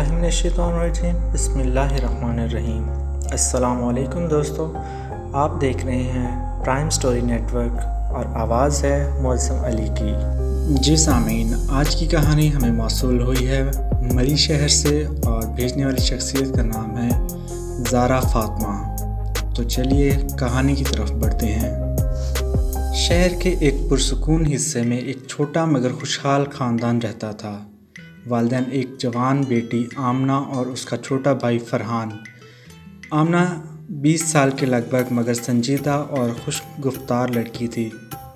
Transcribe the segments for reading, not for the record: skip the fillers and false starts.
باللہ من الشیطان الرجیم بسم اللہ الرحمن الرحیم۔ السلام علیکم دوستو، آپ دیکھ رہے ہیں پرائم سٹوری نیٹ ورک اور آواز ہے معظم علی کی۔ جی سامعین، آج کی کہانی ہمیں موصول ہوئی ہے مری شہر سے اور بھیجنے والی شخصیت کا نام ہے زارا فاطمہ۔ تو چلیے کہانی کی طرف بڑھتے ہیں۔ شہر کے ایک پرسکون حصے میں ایک چھوٹا مگر خوشحال خاندان رہتا تھا۔ والدین ایک جوان بیٹی آمنہ اور اس کا چھوٹا بھائی فرحان۔ آمنہ 20 سال کے لگ بھگ مگر سنجیدہ اور خوش گفتار لڑکی تھی۔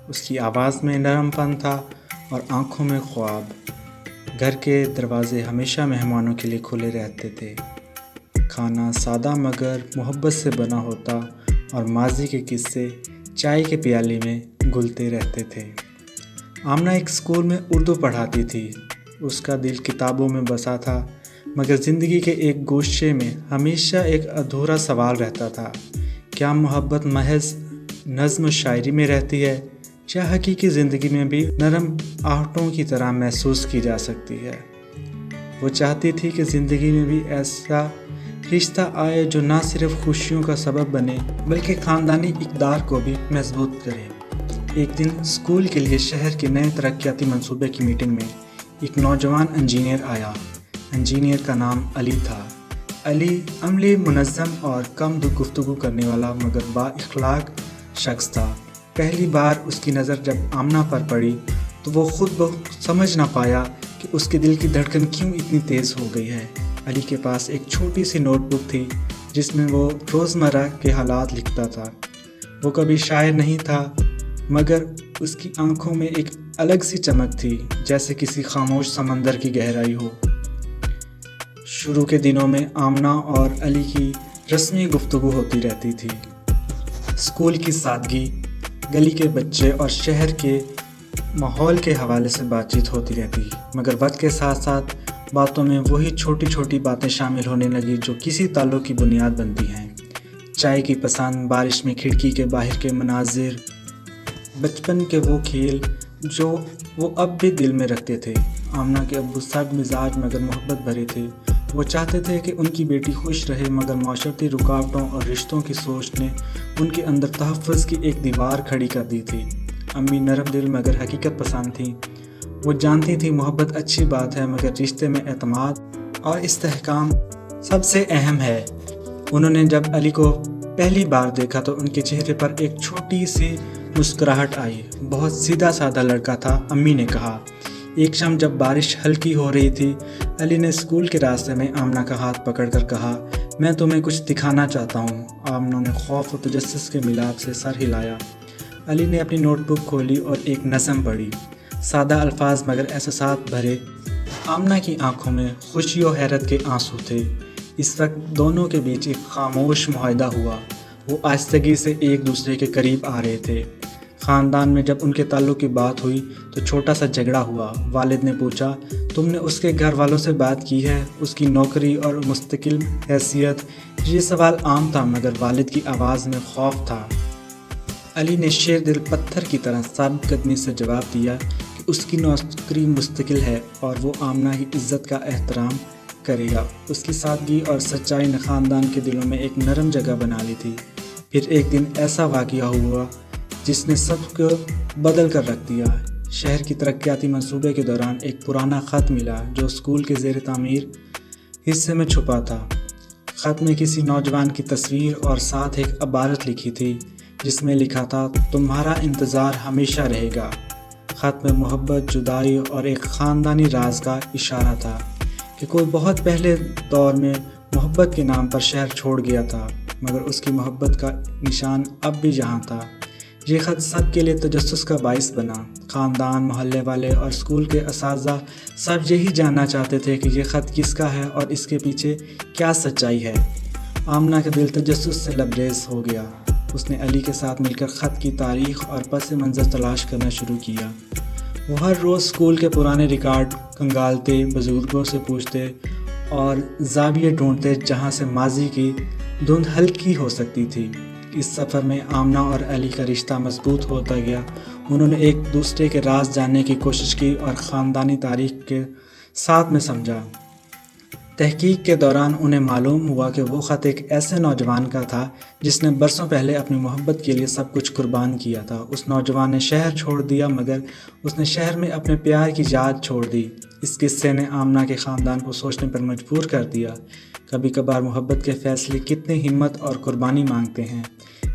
اس کی آواز میں نرم پن تھا اور آنکھوں میں خواب۔ گھر کے دروازے ہمیشہ مہمانوں کے لیے کھلے رہتے تھے۔ کھانا سادہ مگر محبت سے بنا ہوتا اور ماضی کے قصے چائے کے پیالے میں گھلتے رہتے تھے۔ آمنہ ایک اسکول میں اردو پڑھاتی تھی۔ اس کا دل کتابوں میں بسا تھا، مگر زندگی کے ایک گوشے میں ہمیشہ ایک ادھورا سوال رہتا تھا: کیا محبت محض نظم و شاعری میں رہتی ہے یا حقیقی زندگی میں بھی نرم آہٹوں کی طرح محسوس کی جا سکتی ہے؟ وہ چاہتی تھی کہ زندگی میں بھی ایسا رشتہ آئے جو نہ صرف خوشیوں کا سبب بنے بلکہ خاندانی اقدار کو بھی مضبوط کرے۔ ایک دن اسکول کے لیے شہر کے نئے ترقیاتی منصوبے کی میٹنگ میں ایک نوجوان انجینئر آیا۔ انجینئر کا نام علی تھا۔ علی عملی، منظم اور کم گفتگو کرنے والا مگر با اخلاق شخص تھا۔ پہلی بار اس کی نظر جب آمنہ پر پڑی تو وہ خود بخود سمجھ نہ پایا کہ اس کے دل کی دھڑکن کیوں اتنی تیز ہو گئی ہے۔ علی کے پاس ایک چھوٹی سی نوٹ بک تھی جس میں وہ روزمرہ کے حالات لکھتا تھا۔ وہ کبھی شاعر نہیں تھا، مگر اس کی آنکھوں میں ایک الگ سی چمک تھی، جیسے کسی خاموش سمندر کی گہرائی ہو۔ شروع کے دنوں میں آمنہ اور علی کی رسمی گفتگو ہوتی رہتی تھی۔ اسکول کی سادگی، گلی کے بچے اور شہر کے ماحول کے حوالے سے بات چیت ہوتی رہتی، مگر وقت کے ساتھ ساتھ باتوں میں وہی چھوٹی چھوٹی باتیں شامل ہونے لگی جو کسی تعلق کی بنیاد بنتی ہیں۔ چائے کی پسند، بارش میں کھڑکی کے باہر کے مناظر، بچپن کے وہ کھیل جو وہ اب بھی دل میں رکھتے تھے۔ آمنہ کے ابو سخت مزاج مگر محبت بھرے تھے۔ وہ چاہتے تھے کہ ان کی بیٹی خوش رہے، مگر معاشرتی رکاوٹوں اور رشتوں کی سوچ نے ان کے اندر تحفظ کی ایک دیوار کھڑی کر دی تھی۔ امی نرم دل مگر حقیقت پسند تھیں۔ وہ جانتی تھی محبت اچھی بات ہے، مگر رشتے میں اعتماد اور استحکام سب سے اہم ہے۔ انہوں نے جب علی کو پہلی بار دیکھا تو ان کے چہرے پر ایک چھوٹی سی مسکراہٹ آئی۔ بہت سیدھا سادہ لڑکا تھا، امی نے کہا۔ ایک شام جب بارش ہلکی ہو رہی تھی، علی نے اسکول کے راستے میں آمنہ کا ہاتھ پکڑ کر کہا، میں تمہیں کچھ دکھانا چاہتا ہوں۔ آمنہ نے خوف و تجسس کے ملاپ سے سر ہلایا۔ علی نے اپنی نوٹ بک کھولی اور ایک نظم پڑھی، سادہ الفاظ مگر احساسات بھرے۔ آمنہ کی آنکھوں میں خوشی و حیرت کے آنسو تھے۔ اس وقت دونوں کے بیچ ایک خاموش معاہدہ ہوا۔ وہ آہستگی سے ایک دوسرے کے قریب آ رہے تھے۔ خاندان میں جب ان کے تعلق کی بات ہوئی تو چھوٹا سا جھگڑا ہوا۔ والد نے پوچھا، تم نے اس کے گھر والوں سے بات کی ہے؟ اس کی نوکری اور مستقل حیثیت؟ یہ سوال عام تھا مگر والد کی آواز میں خوف تھا۔ علی نے شیر دل پتھر کی طرح ثابت قدمی سے جواب دیا کہ اس کی نوکری مستقل ہے اور وہ آمنہ کی عزت کا احترام کرے گا۔ اس کی سادگی اور سچائی نے خاندان کے دلوں میں ایک نرم جگہ بنا لی تھی۔ پھر ایک دن ایسا واقعہ ہوا جس نے سب کو بدل کر رکھ دیا۔ شہر کی ترقیاتی منصوبے کے دوران ایک پرانا خط ملا جو اسکول کے زیر تعمیر حصے میں چھپا تھا۔ خط میں کسی نوجوان کی تصویر اور ساتھ ایک عبارت لکھی تھی جس میں لکھا تھا، تمہارا انتظار ہمیشہ رہے گا۔ خط میں محبت، جدائی اور ایک خاندانی راز کا اشارہ تھا کہ کوئی بہت پہلے دور میں محبت کے نام پر شہر چھوڑ گیا تھا، مگر اس کی محبت کا نشان اب بھی یہاں تھا۔ یہ خط سب کے لیے تجسس کا باعث بنا۔ خاندان، محلے والے اور اسکول کے اساتذہ سب یہی جاننا چاہتے تھے کہ یہ خط کس کا ہے اور اس کے پیچھے کیا سچائی ہے۔ آمنہ کا دل تجسس سے لبریز ہو گیا۔ اس نے علی کے ساتھ مل کر خط کی تاریخ اور پس منظر تلاش کرنا شروع کیا۔ وہ ہر روز اسکول کے پرانے ریکارڈ کھنگالتے، بزرگوں سے پوچھتے اور زاویے ڈھونڈتے جہاں سے ماضی کی دھند ہلکی ہو سکتی تھی۔ اس سفر میں آمنہ اور علی کا رشتہ مضبوط ہوتا گیا۔ انہوں نے ایک دوسرے کے راز جاننے کی کوشش کی اور خاندانی تاریخ کے ساتھ میں سمجھا۔ تحقیق کے دوران انہیں معلوم ہوا کہ وہ خط ایک ایسے نوجوان کا تھا جس نے برسوں پہلے اپنی محبت کے لیے سب کچھ قربان کیا تھا۔ اس نوجوان نے شہر چھوڑ دیا مگر اس نے شہر میں اپنے پیار کی یاد چھوڑ دی۔ اس قصے نے آمنہ کے خاندان کو سوچنے پر مجبور کر دیا۔ کبھی کبھار محبت کے فیصلے کتنی ہمت اور قربانی مانگتے ہیں۔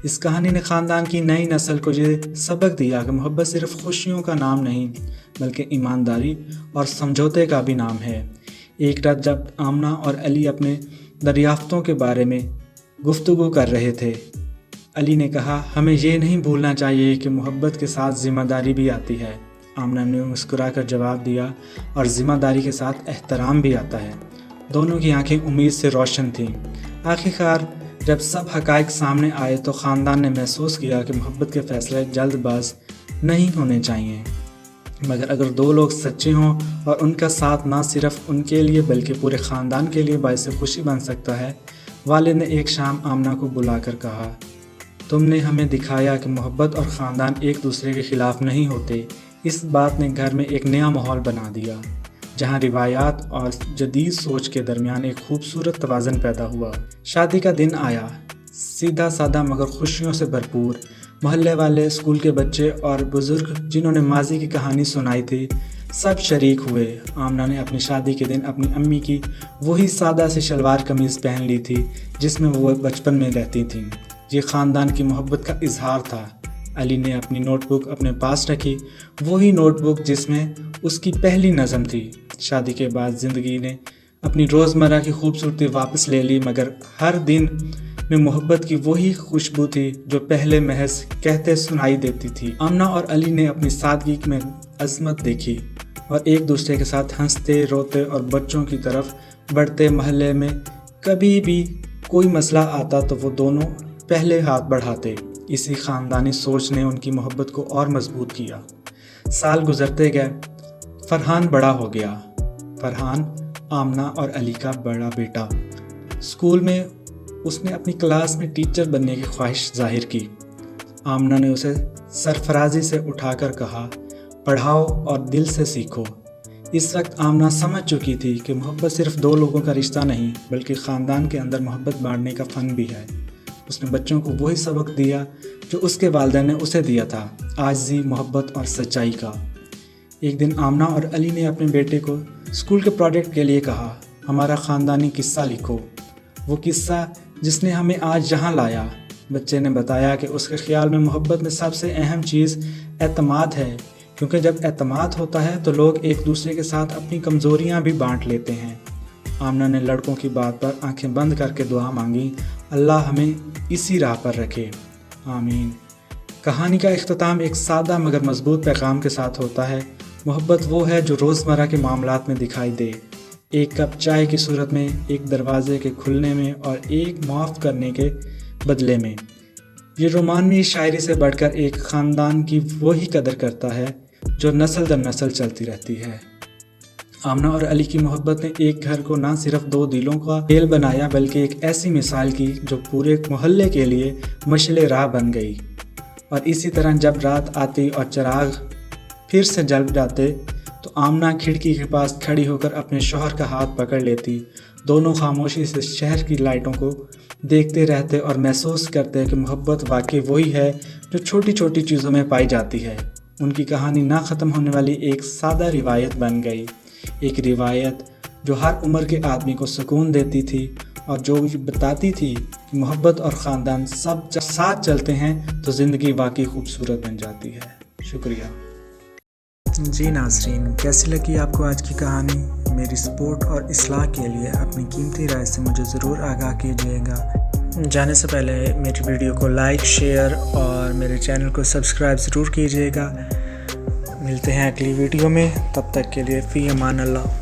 اس کہانی نے خاندان کی نئی نسل کو یہ سبق دیا کہ محبت صرف خوشیوں کا نام نہیں بلکہ ایمانداری اور سمجھوتے کا بھی نام ہے۔ ایک رات جب آمنہ اور علی اپنے دریافتوں کے بارے میں گفتگو کر رہے تھے، علی نے کہا، ہمیں یہ نہیں بھولنا چاہیے کہ محبت کے ساتھ ذمہ داری بھی آتی ہے۔ آمنہ نے مسکرا کر جواب دیا، اور ذمہ داری کے ساتھ احترام بھی آتا ہے۔ دونوں کی آنکھیں امید سے روشن تھیں۔ آخرکار جب سب حقائق سامنے آئے تو خاندان نے محسوس کیا کہ محبت کے فیصلے جلد باز نہیں ہونے چاہیے، مگر اگر دو لوگ سچے ہوں اور ان کا ساتھ نہ صرف ان کے لیے بلکہ پورے خاندان کے لیے باعث خوشی بن سکتا ہے۔ والد نے ایک شام آمنہ کو بلا کر کہا، تم نے ہمیں دکھایا کہ محبت اور خاندان ایک دوسرے کے خلاف نہیں ہوتے۔ اس بات نے گھر میں ایک نیا ماحول بنا دیا، جہاں روایات اور جدید سوچ کے درمیان ایک خوبصورت توازن پیدا ہوا۔ شادی کا دن آیا، سیدھا سادہ مگر خوشیوں سے بھرپور۔ محلے والے، اسکول کے بچے اور بزرگ جنہوں نے ماضی کی کہانی سنائی تھی، سب شریک ہوئے۔ آمنہ نے اپنی شادی کے دن اپنی امی کی وہی سادہ سی شلوار قمیض پہن لی تھی جس میں وہ بچپن میں رہتی تھیں۔ یہ خاندان کی محبت کا اظہار تھا۔ علی نے اپنی نوٹ بک اپنے پاس رکھی، وہی نوٹ بک جس میں اس کی پہلی نظم تھی۔ شادی کے بعد زندگی نے اپنی روزمرہ کی خوبصورتی واپس لے لی، مگر ہر دن میں محبت کی وہی خوشبو تھی جو پہلے محض کہتے سنائی دیتی تھی۔ آمنہ اور علی نے اپنی سادگی میں عظمت دیکھی اور ایک دوسرے کے ساتھ ہنستے، روتے اور بچوں کی طرف بڑھتے۔ محلے میں کبھی بھی کوئی مسئلہ آتا تو وہ دونوں پہلے ہاتھ بڑھاتے۔ اسی خاندانی سوچ نے ان کی محبت کو اور مضبوط کیا۔ سال گزرتے گئے، فرحان بڑا ہو گیا۔ فرحان آمنہ اور علی کا بڑا بیٹا۔ اسکول میں اس نے اپنی کلاس میں ٹیچر بننے کی خواہش ظاہر کی۔ آمنہ نے اسے سرفرازی سے اٹھا کر کہا، پڑھاؤ اور دل سے سیکھو۔ اس وقت آمنہ سمجھ چکی تھی کہ محبت صرف دو لوگوں کا رشتہ نہیں بلکہ خاندان کے اندر محبت بانٹنے کا فن بھی ہے۔ اس نے بچوں کو وہی سبق دیا جو اس کے والدین نے اسے دیا تھا، عاجزی، محبت اور سچائی کا۔ ایک دن آمنہ اور علی نے اپنے بیٹے کو اسکول کے پروجیکٹ کے لیے کہا، ہمارا خاندانی قصہ لکھو، وہ قصہ جس نے ہمیں آج یہاں لایا۔ بچے نے بتایا کہ اس کے خیال میں محبت میں سب سے اہم چیز اعتماد ہے، کیونکہ جب اعتماد ہوتا ہے تو لوگ ایک دوسرے کے ساتھ اپنی کمزوریاں بھی بانٹ لیتے ہیں۔ آمنہ نے لڑکوں کی بات پر آنکھیں بند کر کے دعا مانگی، اللہ ہمیں اسی راہ پر رکھے، آمین۔ کہانی کا اختتام ایک سادہ مگر مضبوط پیغام کے ساتھ ہوتا ہے۔ محبت وہ ہے جو روزمرہ کے معاملات میں دکھائی دے، ایک کپ چائے کی صورت میں، ایک دروازے کے کھلنے میں اور ایک معاف کرنے کے بدلے میں۔ یہ رومانوی شاعری سے بڑھ کر ایک خاندان کی وہی قدر کرتا ہے جو نسل در نسل چلتی رہتی ہے۔ آمنہ اور علی کی محبت نے ایک گھر کو نہ صرف دو دلوں کا میل بنایا بلکہ ایک ایسی مثال کی جو پورے محلے کے لیے مشعل راہ بن گئی۔ اور اسی طرح جب رات آتی اور چراغ پھر سے جل جاتے تو آمنہ کھڑکی کے پاس کھڑی ہو کر اپنے شوہر کا ہاتھ پکڑ لیتی۔ دونوں خاموشی سے شہر کی لائٹوں کو دیکھتے رہتے اور محسوس کرتے کہ محبت واقعی وہی ہے جو چھوٹی چھوٹی چیزوں میں پائی جاتی ہے۔ ان کی کہانی نہ ختم ہونے والی ایک سادہ روایت بن گئی، ایک روایت جو ہر عمر کے آدمی کو سکون دیتی تھی اور جو بتاتی تھی کہ محبت اور خاندان سب جب ساتھ چلتے ہیں تو زندگی واقعی خوبصورت بن جاتی ہے۔ شکریہ۔ جی ناظرین، کیسی لگی آپ کو آج کی کہانی؟ میری سپورٹ اور اصلاح کے لیے اپنی قیمتی رائے سے مجھے ضرور آگاہ کیجیے گا۔ جانے سے پہلے میری ویڈیو کو لائک، شیئر اور میرے چینل کو سبسکرائب ضرور کیجیے گا۔ ملتے ہیں اگلی ویڈیو میں، تب تک کے لیے فی امان اللہ۔